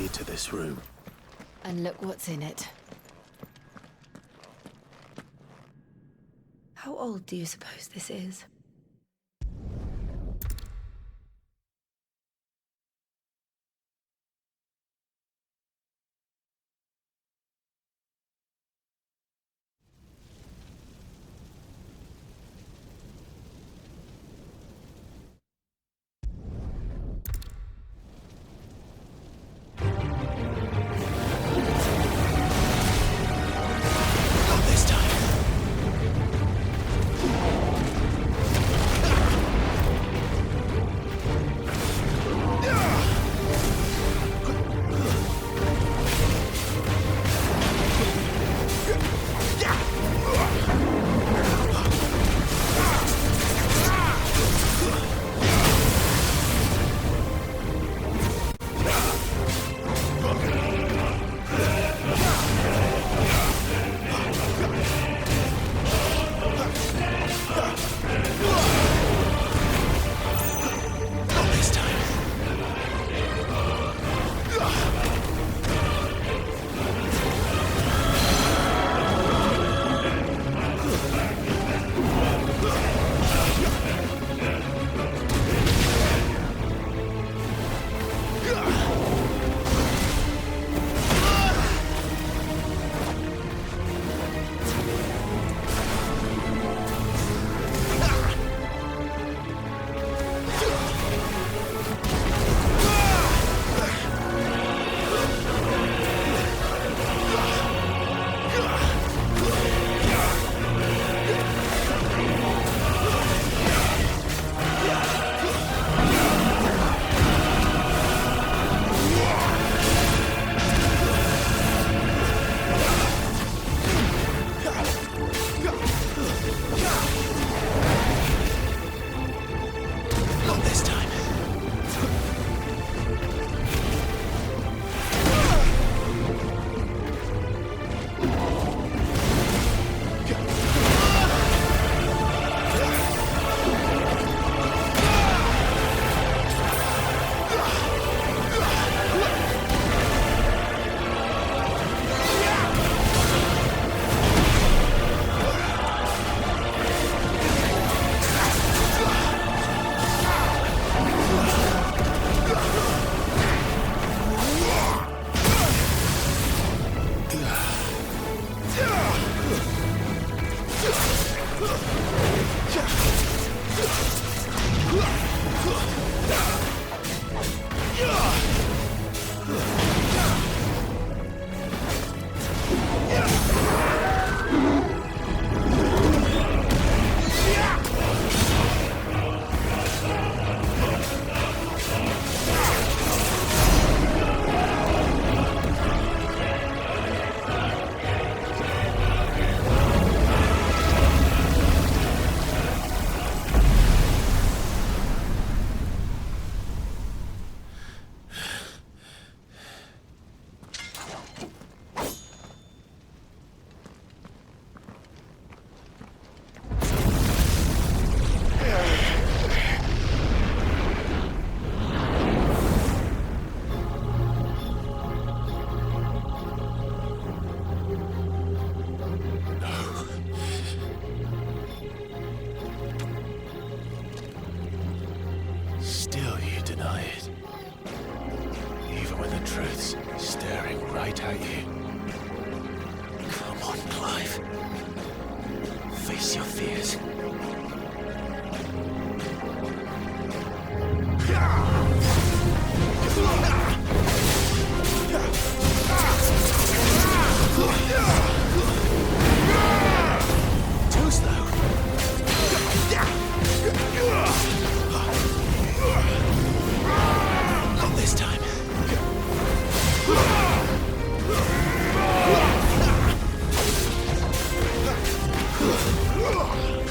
key to this room. And look what's in it. How old do you suppose this is?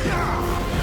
Yeah!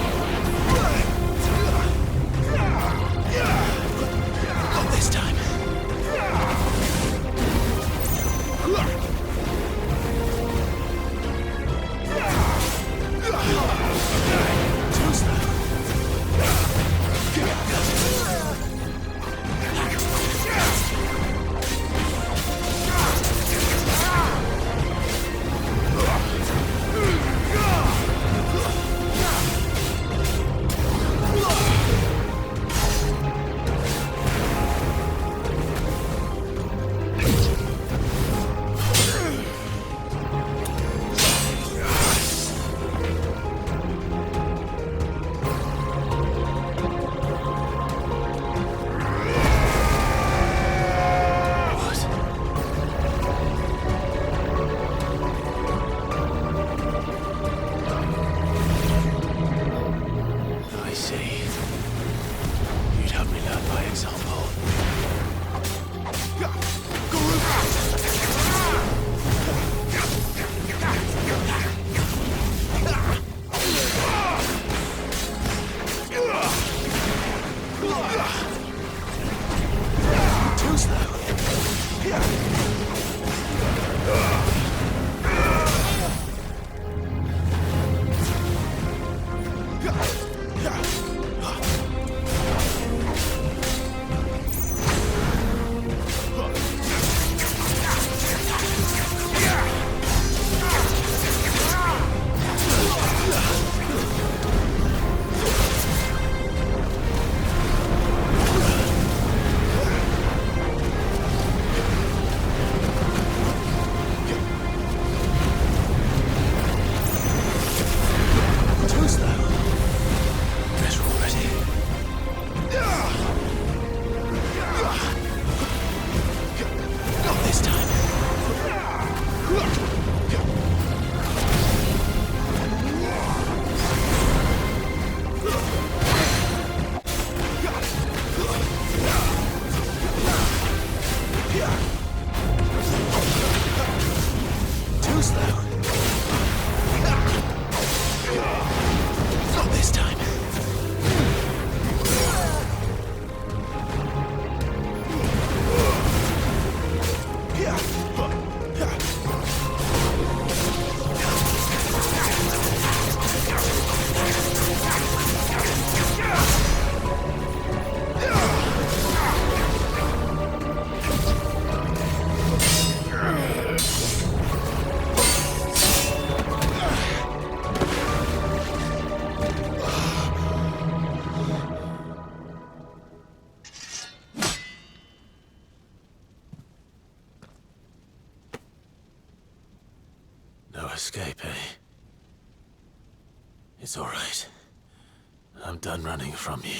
escape, eh? It's all right. I'm done running from you.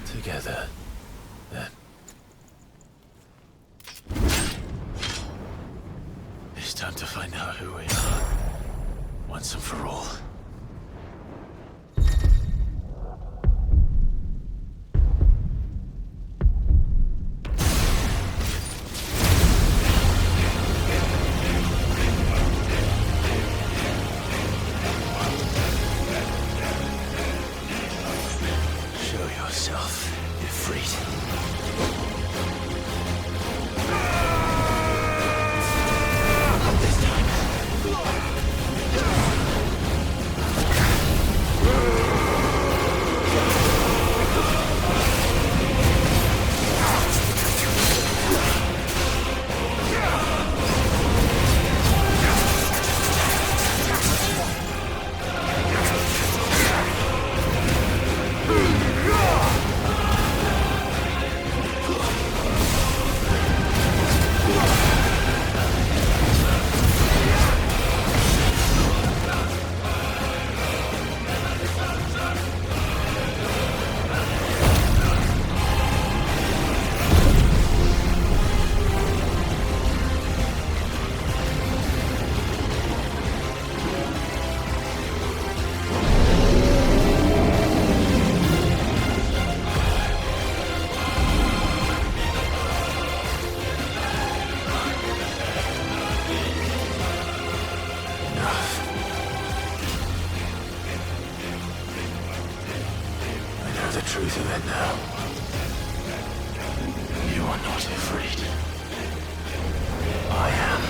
Together, then. It's time to find out who we are, once and for all. Show yourself, Ifrit. The truth of it now. You are not afraid. I am.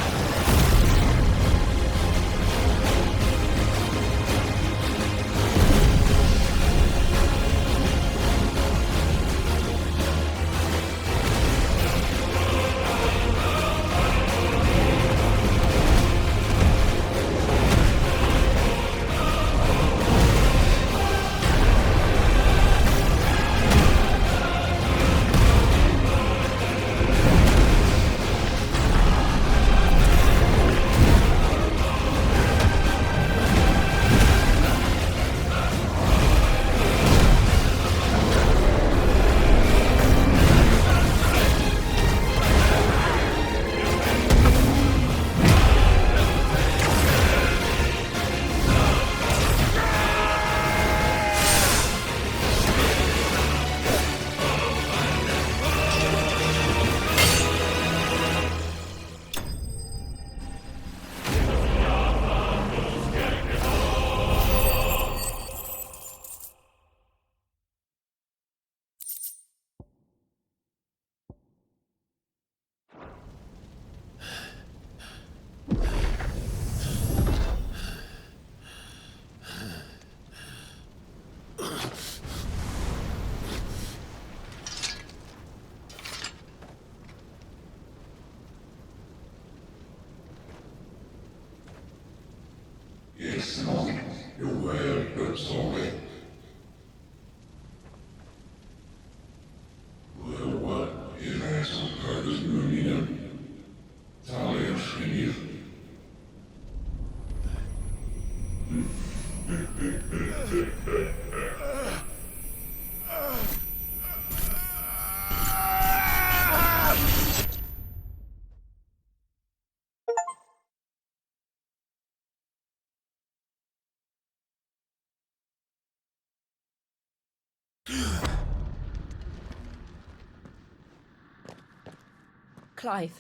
Clive,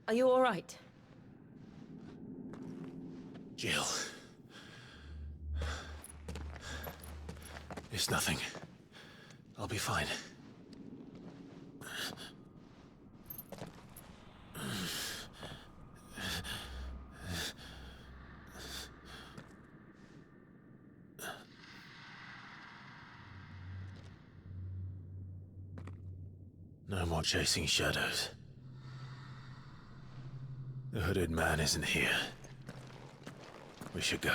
are you all right? Jill. It's nothing. I'll be fine. No more chasing shadows. The hooded man isn't here. We should go.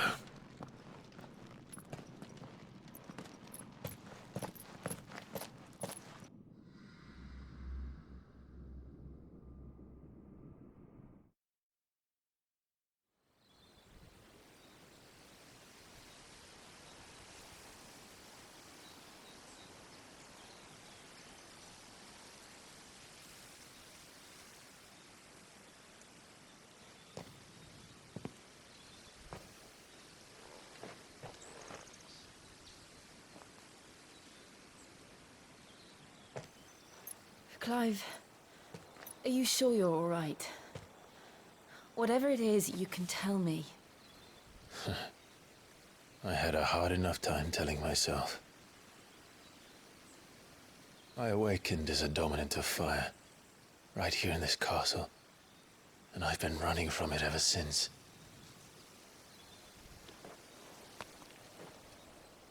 Clive, are you sure you're all right? Whatever it is, you can tell me. I had a hard enough time telling myself. I awakened as a dominant of fire, right here in this castle, and I've been running from it ever since.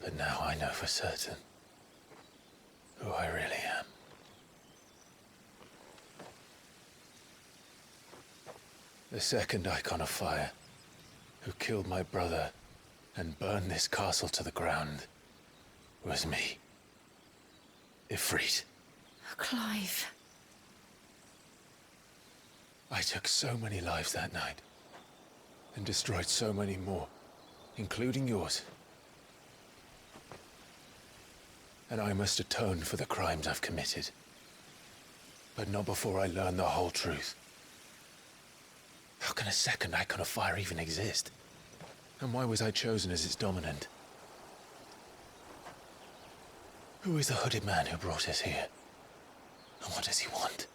But now I know for certain who I really am. The second Icon of Fire, who killed my brother and burned this castle to the ground, was me. Ifrit. Clive. I took so many lives that night, and destroyed so many more, including yours. And I must atone for the crimes I've committed. But not before I learn the whole truth. How can a second Icon of Fire even exist? And why was I chosen as its dominant? Who is the hooded man who brought us here? And what does he want?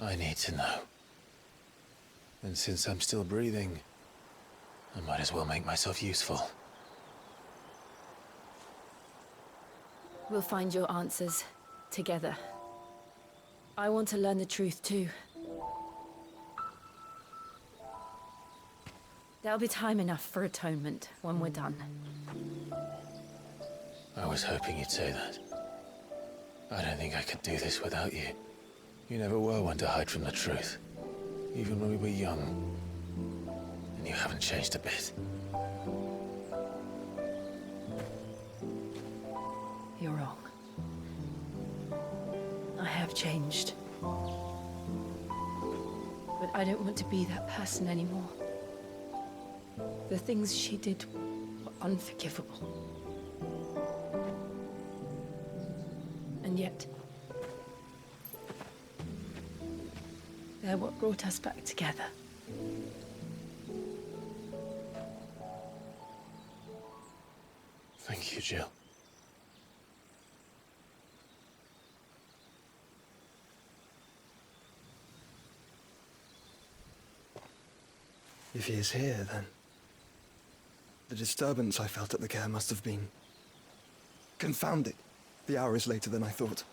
I need to know. And since I'm still breathing, I might as well make myself useful. We'll find your answers together. I want to learn the truth too. There'll be time enough for atonement when we're done. I was hoping you'd say that. I don't think I could do this without you. You never were one to hide from the truth, even when we were young. And you haven't changed a bit. You're wrong. I have changed. But I don't want to be that person anymore. The things she did were unforgivable. And yet, they're what brought us back together. Thank you, Jill. If he is here, then the disturbance I felt at the care must have been confounding. The hour is later than I thought.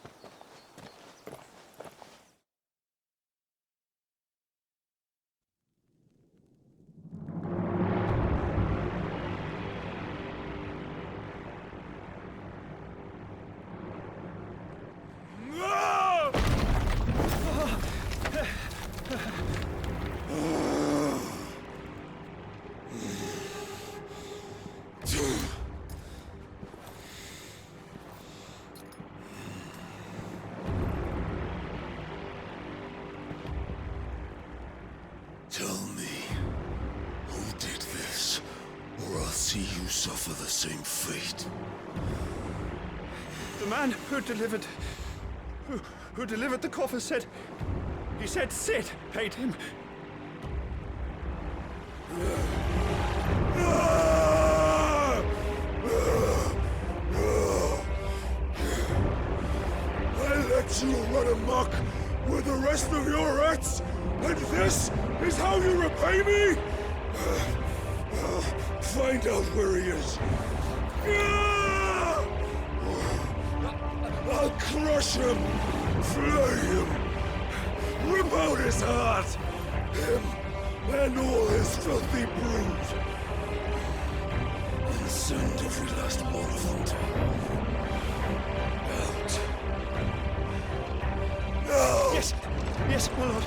Tell me, who did this, or I'll see you suffer the same fate. The man who delivered the coffer said Sid paid him. I let you run amok with the rest of your rats, and this is how you repay me? Find out where he is. I'll crush him, flay him, rip out his heart, him and all his filthy brood, and send every last one of them to out. Now! Yes, my lord.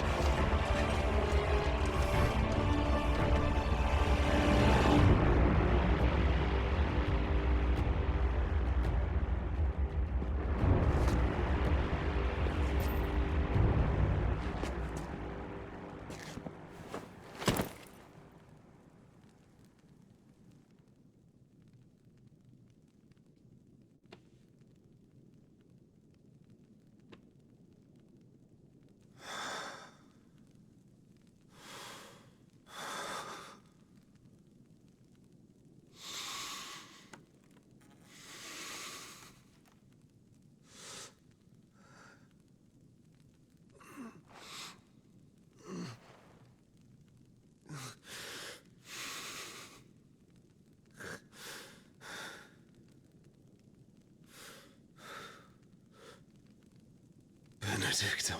Benedict.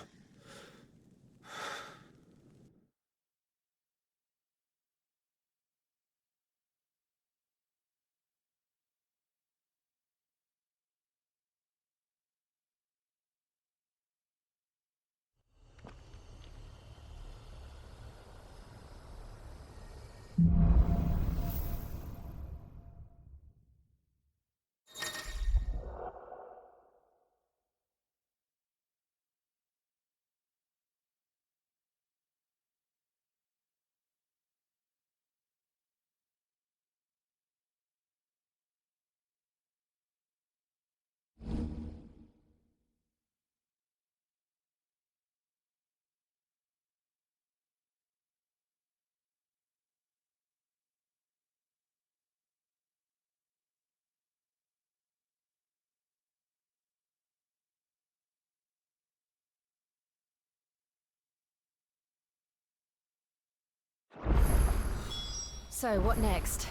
So, what next?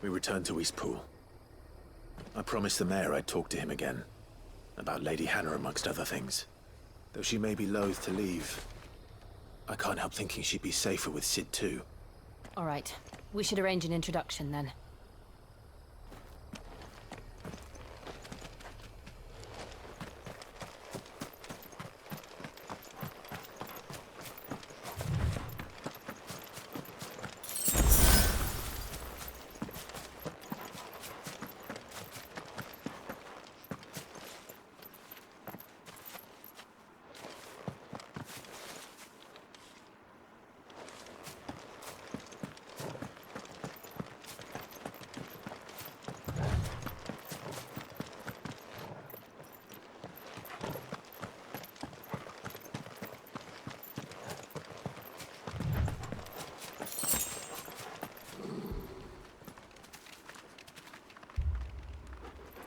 We return to Eastpool. I promised the mayor I'd talk to him again. About Lady Hannah, amongst other things. Though she may be loath to leave, I can't help thinking she'd be safer with Sid too. All right. We should arrange an introduction then.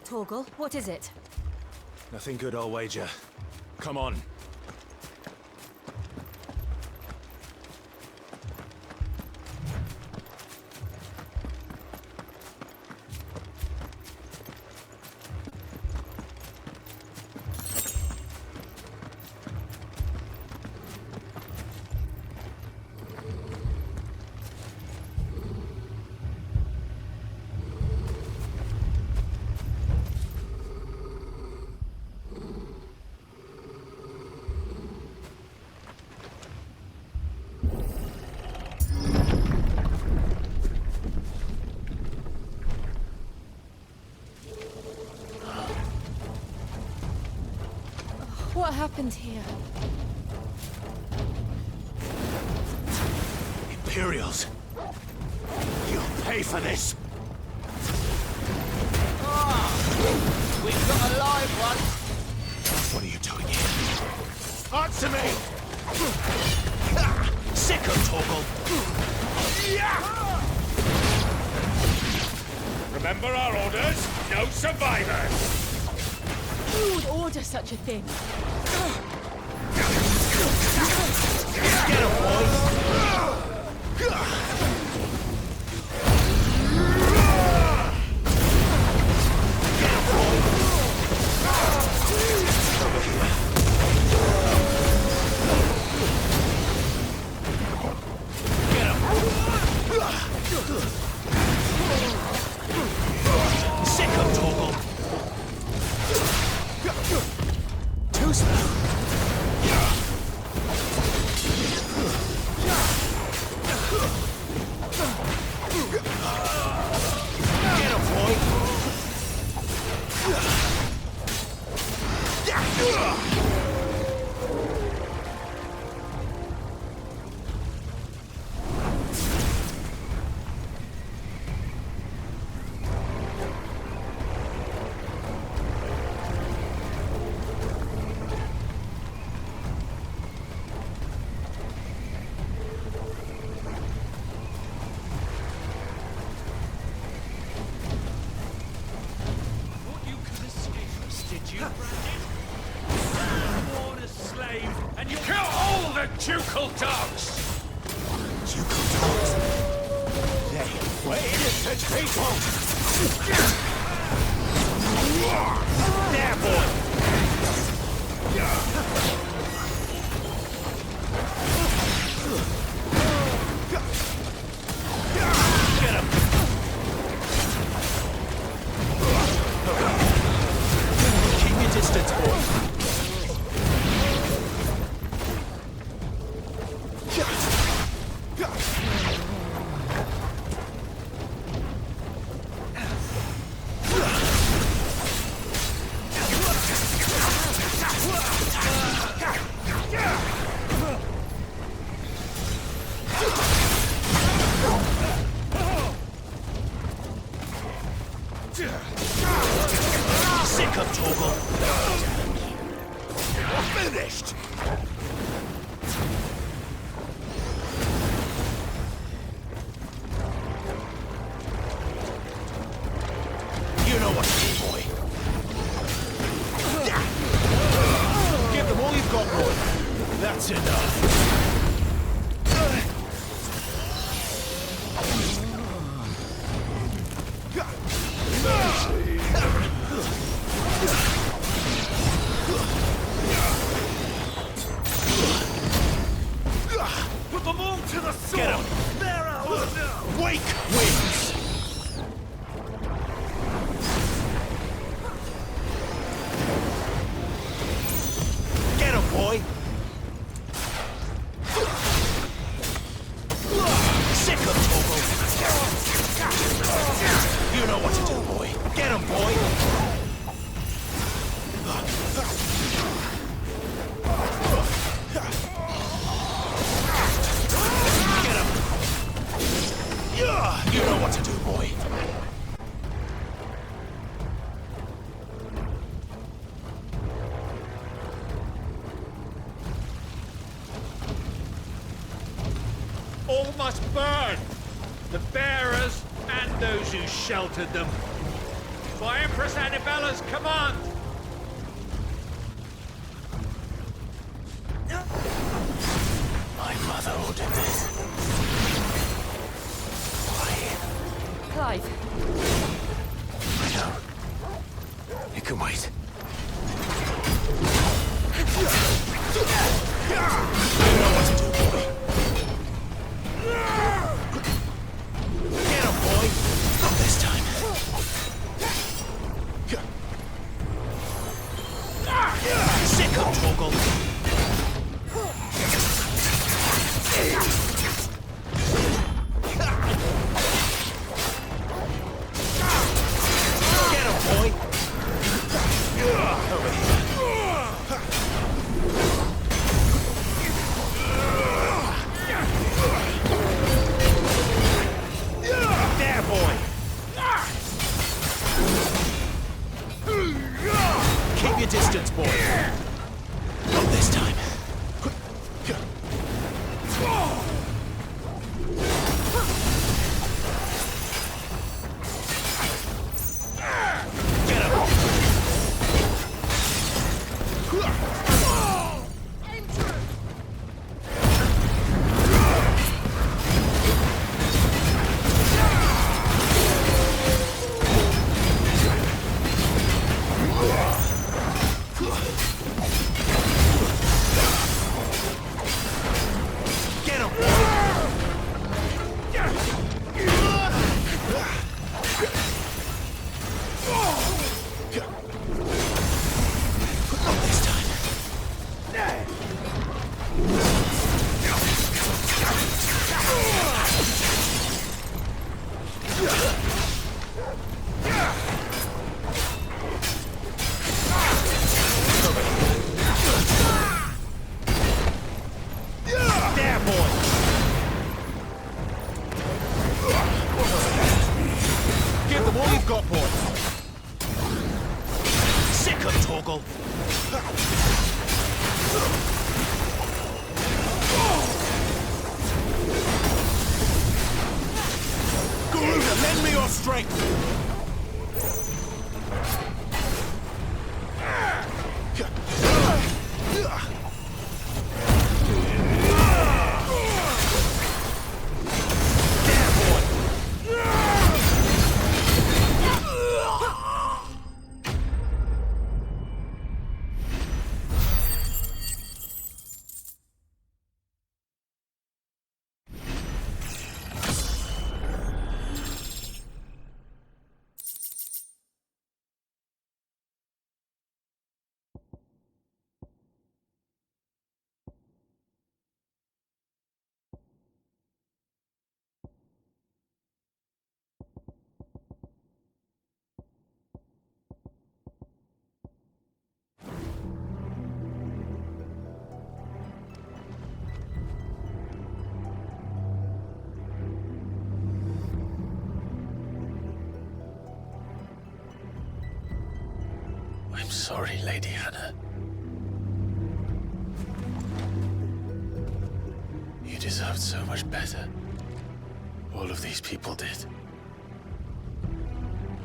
Torgal, what is it? Nothing good, I'll wager. Come on. What happened here? Imperials! You'll pay for this! We've got a live one! What are you doing here? Answer me! Sick of Torgal! Remember our orders? No survivors! Who would order such a thing? Get him, boys! Sick of Torgal! Too slow! Get him, boy! Ducal dogs! Ducal dogs? They were innocent people! There, boy! finished! You know what to do, boy. Give them all you've got, boy. That's enough. Put them all to the sword! Get 'em. They're ours now! Wake wins! Get him, boy! Sick of Togo! You know what to do, boy. Get him, boy! Get him! You know what to do, boy. All must burn! The bearers and those who sheltered them. By Empress Annabella's command! My mother ordered this. Why? Clive, I know. It can wait. You know what to do, boy. Get him, boy! Not this time. Sick of Togo! Get him, boy! Over here. There, boy! Keep your distance, boy. Not this time. Get him! Get him, boy! Not this time. There, boy! Give them all you've got, boy! Sick of Torgal! Garuda, lend me your strength! There, boy! I'm sorry, Lady Hannah. deserved so much better. All of these people did.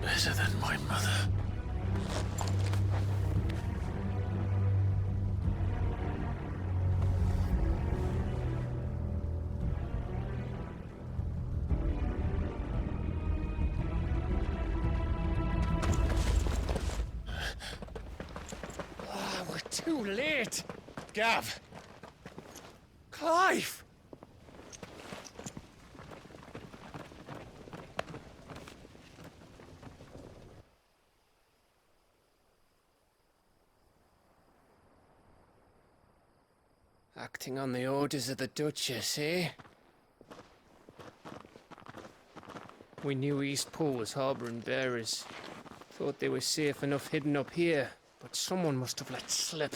Better than my mother. We're too late. Gav. Clive. Acting on the orders of the Duchess, eh? We knew East Pool was harbouring bearers. Thought they were safe enough hidden up here, but someone must have let slip.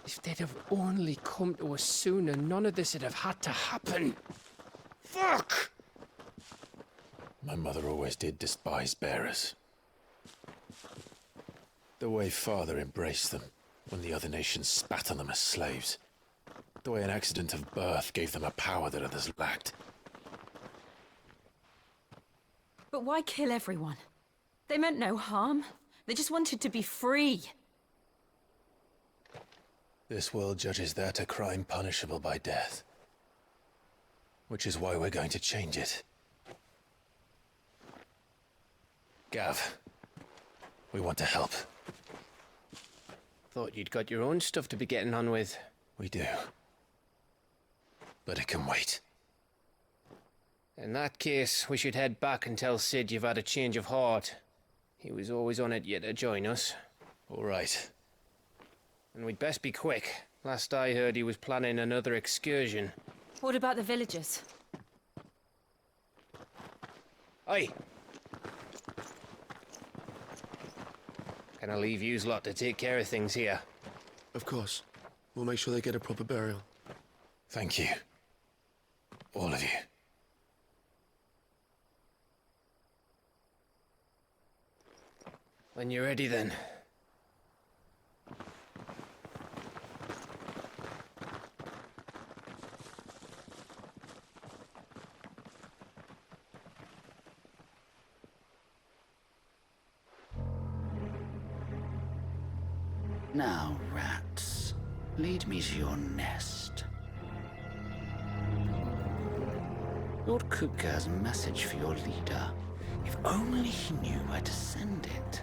If they'd have only come to us sooner, none of this would have had to happen. Fuck! My mother always did despise bearers. The way Father embraced them when the other nations spat on them as slaves. The way an accident of birth gave them a power that others lacked. But why kill everyone? They meant no harm. They just wanted to be free. This world judges that a crime punishable by death. Which is why we're going to change it. Gav, we want to help. Thought you'd got your own stuff to be getting on with. We do. But it can wait. In that case, we should head back and tell Sid you've had a change of heart. He was always on it yet to join us. All right. And we'd best be quick. Last I heard, he was planning another excursion. What about the villagers? Aye. Can I leave yous lot to take care of things here? Of course. We'll make sure they get a proper burial. Thank you. All of you. When you're ready, then. Now, rats, lead me to your nest. Lord Kuka has a message for your leader. If only he knew where to send it.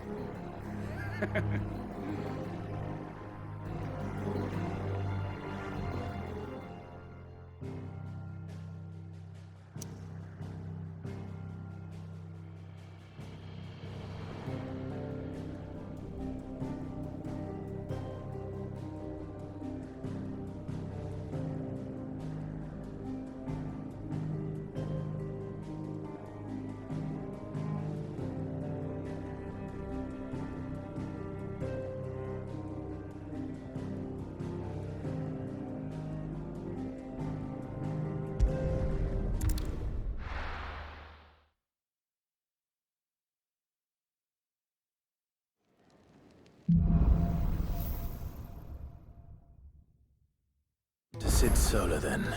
To Sid Solar, then.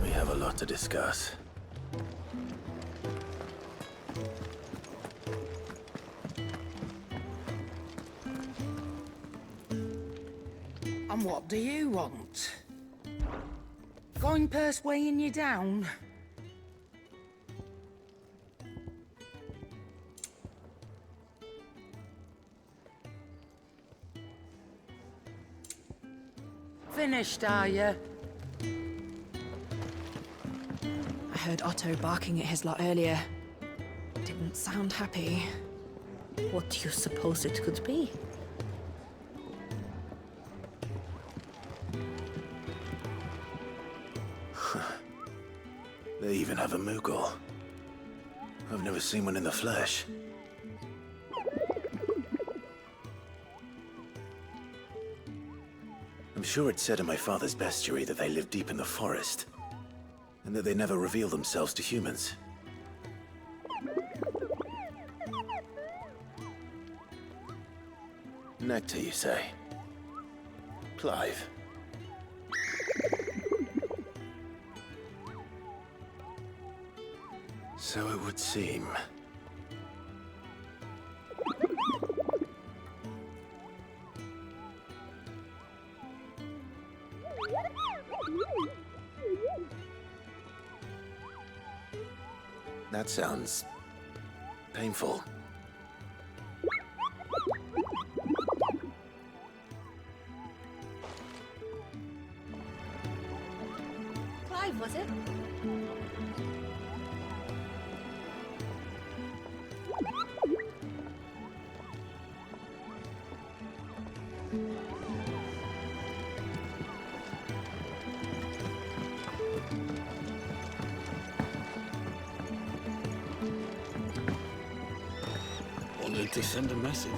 We have a lot to discuss. And what do you want? Going purse weighing you down? Finished, are you? I heard Otto barking at his lot earlier. Didn't sound happy. What do you suppose it could be? They even have a Moogle. I've never seen one in the flesh. I'm sure it said in my father's bestiary that they live deep in the forest, and that they never reveal themselves to humans. Nectar, you say? Clive. So it would seem. That sounds painful. Clive, was it? Wanted to send a message.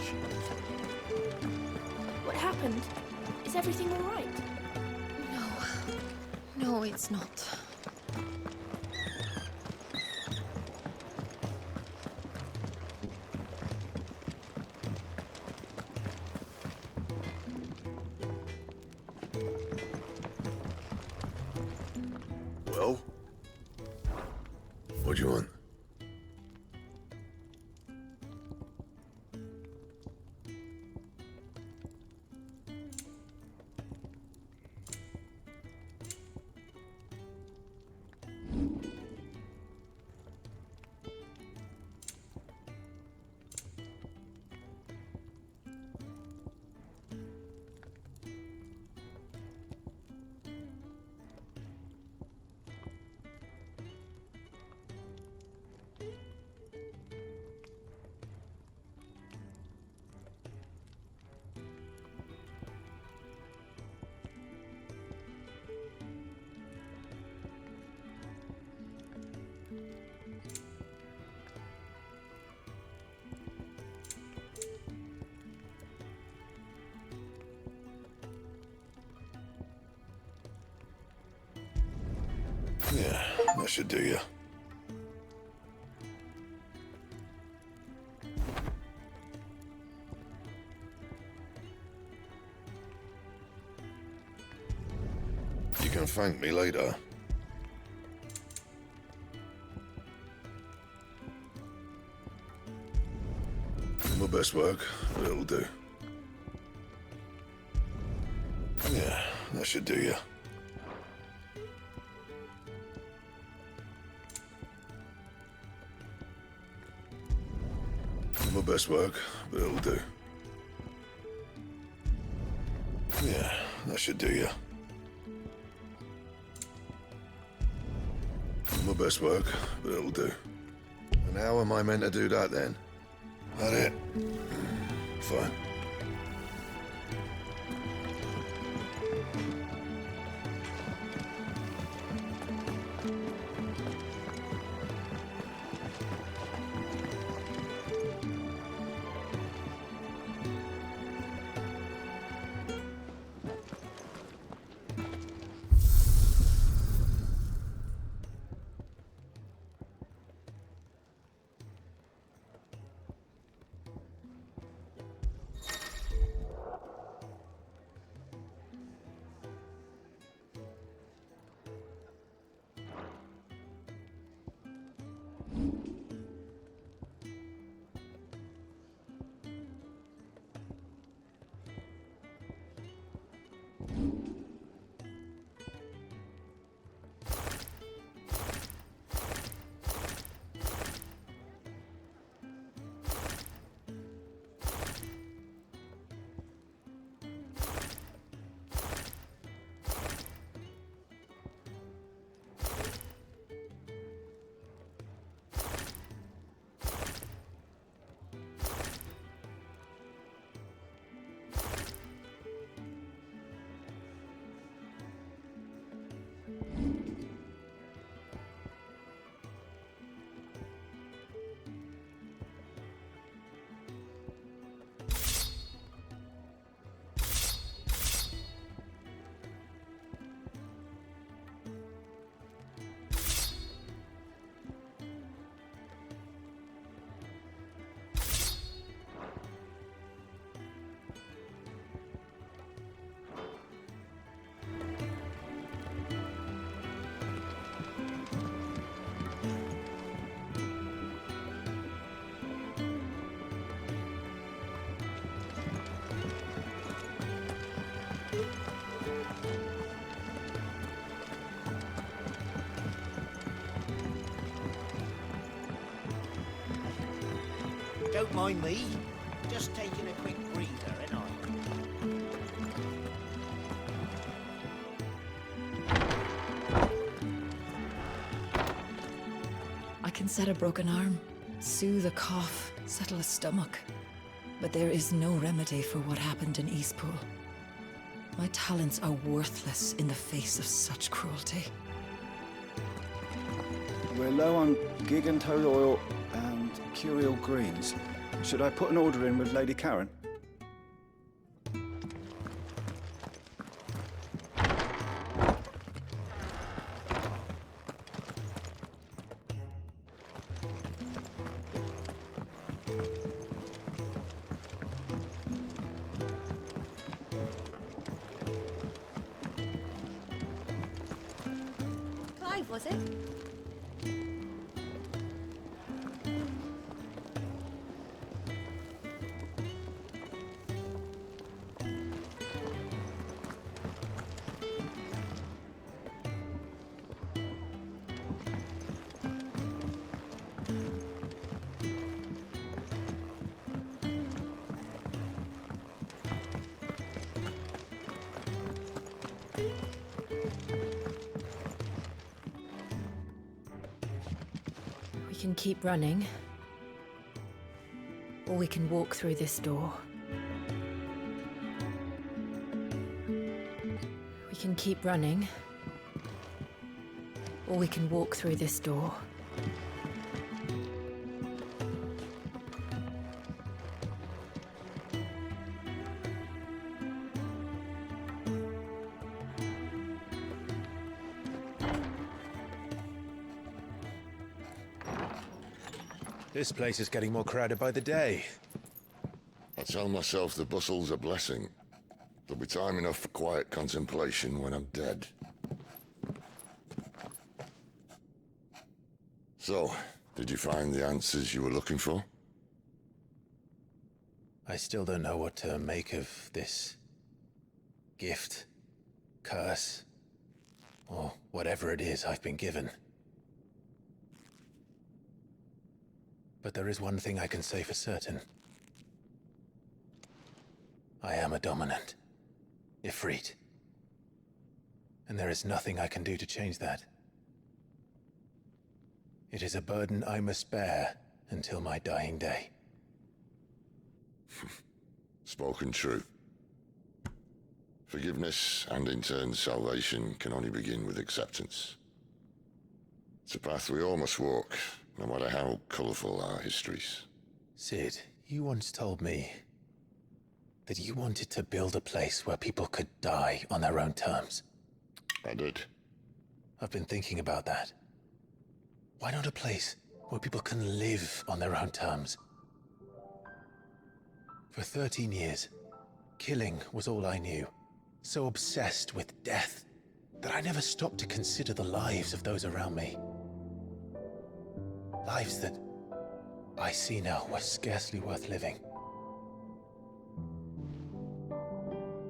What happened? Is everything all right? No, it's not. Well? What do you want? Yeah, that should do you. You can thank me later. My best work, but it'll do. Yeah, that should do you. My best work, but it'll do. Yeah, that should do you. My best work, but it'll do. And how am I meant to do that then? That it? Fine. Don't mind me. Just taking a quick breather, ain't I? I can set a broken arm, soothe a cough, settle a stomach. But there is no remedy for what happened in Eastpool. My talents are worthless in the face of such cruelty. We're low on gig and toad oil and curial greens. Should I put an order in with Lady Karen? CLIVE, was it? We can keep running, or we can walk through this door. We can keep running, or we can walk through this door. This place is getting more crowded by the day. I tell myself the bustle's a blessing. There'll be time enough for quiet contemplation when I'm dead. So, did you find the answers you were looking for? I still don't know what to make of this gift, curse, or whatever it is I've been given. But there is one thing I can say for certain. I am a dominant, Ifrit. And there is nothing I can do to change that. It is a burden I must bear until my dying day. Spoken true. Forgiveness and in turn salvation can only begin with acceptance. It's a path we all must walk, no matter how colourful our histories. Sid, you once told me that you wanted to build a place where people could die on their own terms. I did. I've been thinking about that. Why not a place where people can live on their own terms? For 13 years, killing was all I knew. So obsessed with death that I never stopped to consider the lives of those around me. Lives that I see now were scarcely worth living.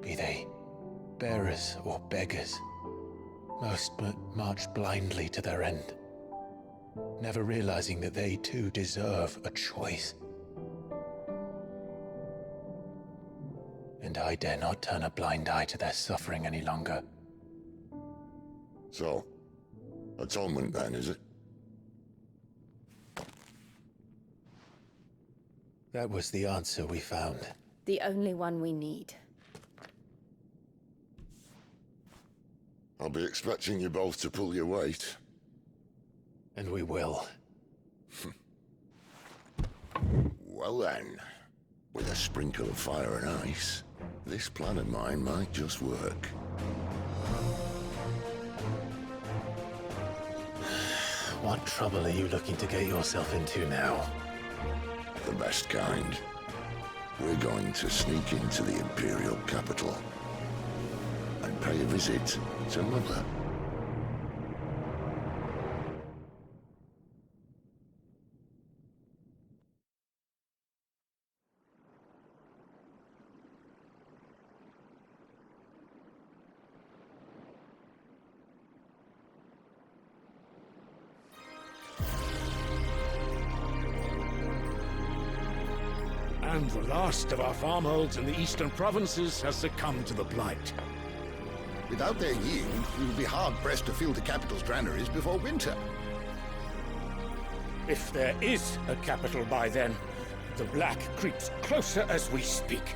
Be they bearers or beggars, most march blindly to their end, never realizing that they too deserve a choice. And I dare not turn a blind eye to their suffering any longer. So, atonement then, is it? That was the answer we found. The only one we need. I'll be expecting you both to pull your weight. And we will. Well then, with a sprinkle of fire and ice, this plan of mine might just work. What trouble are you looking to get yourself into now? The best kind. We're going to sneak into the Imperial capital and pay a visit to Mother. And the last of our farmholds in the eastern provinces has succumbed to the blight. Without their yield, we will be hard-pressed to fill the capital's granaries before winter. If there is a capital by then, the Black creeps closer as we speak.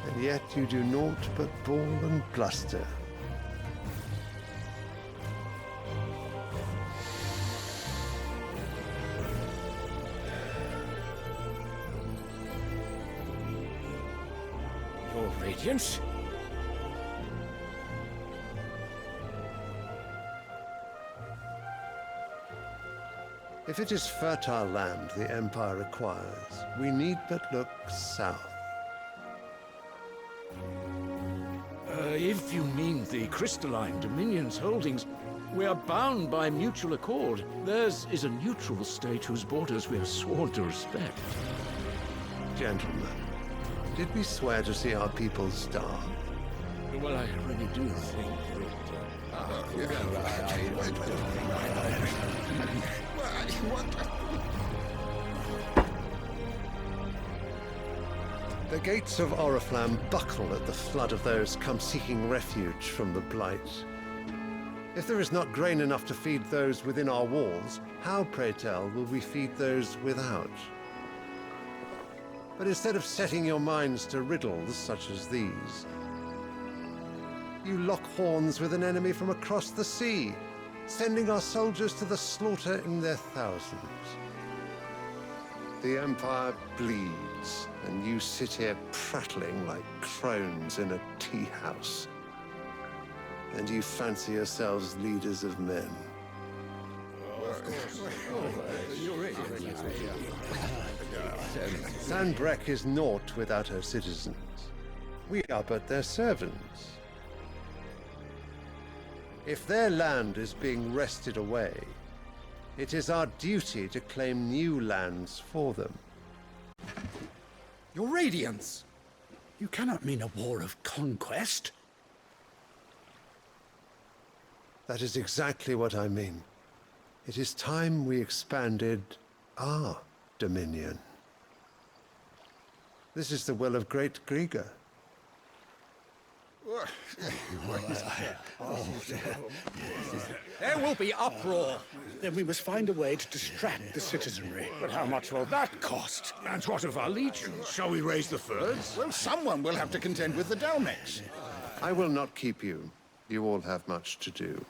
And yet you do naught but bawl and bluster. Your Radiance? If it is fertile land the Empire requires, we need but look south. If you mean the crystalline Dominion's holdings, we are bound by mutual accord. Theirs is a neutral state whose borders we are sworn to respect. Gentlemen, did we swear to see our people starve? Well, I really do think The gates of Oriflamme buckle at the flood of those come seeking refuge from the blight. If there is not grain enough to feed those within our walls, how, pray tell, will we feed those without? But instead of setting your minds to riddles such as these, you lock horns with an enemy from across the sea, sending our soldiers to the slaughter in their thousands. The Empire bleeds, and you sit here prattling like crones in a tea house. And you fancy yourselves leaders of men. Sanbreque is naught without her citizens. We are but their servants. If their land is being wrested away, it is our duty to claim new lands for them. Your Radiance! You cannot mean a war of conquest. That is exactly what I mean. It is time we expanded our dominion. This is the will of great Grieger. There will be uproar. Then we must find a way to distract the citizenry. But how much will that cost? And what of our legions? Shall we raise the furs? Well, someone will have to contend with the Dalmex. I will not keep you. You all have much to do.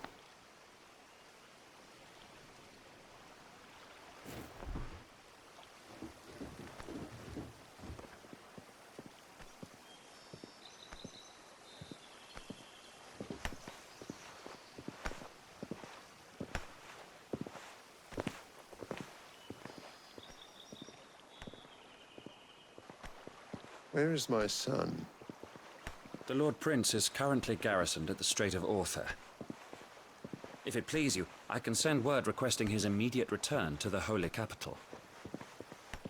Where is my son? The Lord Prince is currently garrisoned at the Strait of Author. If it please you, I can send word requesting his immediate return to the Holy Capital.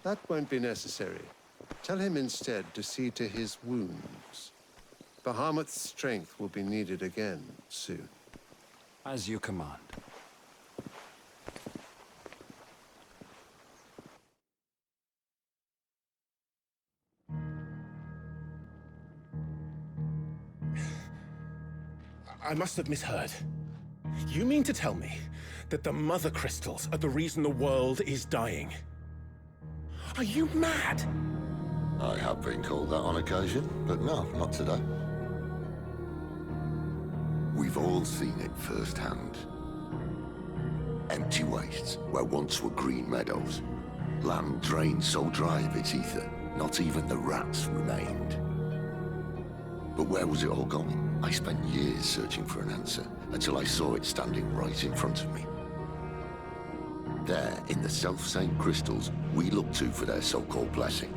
That won't be necessary. Tell him instead to see to his wounds. Bahamut's strength will be needed again soon. As you command. I must have misheard. You mean to tell me that the Mother Crystals are the reason the world is dying? Are you mad? I have been called that on occasion, but no, not today. We've all seen it firsthand. Empty wastes where once were green meadows. Land drained so dry of its ether, not even the rats remained. But where was it all going? I spent years searching for an answer, until I saw it standing right in front of me. There, in the self-same crystals we look to for their so-called blessing,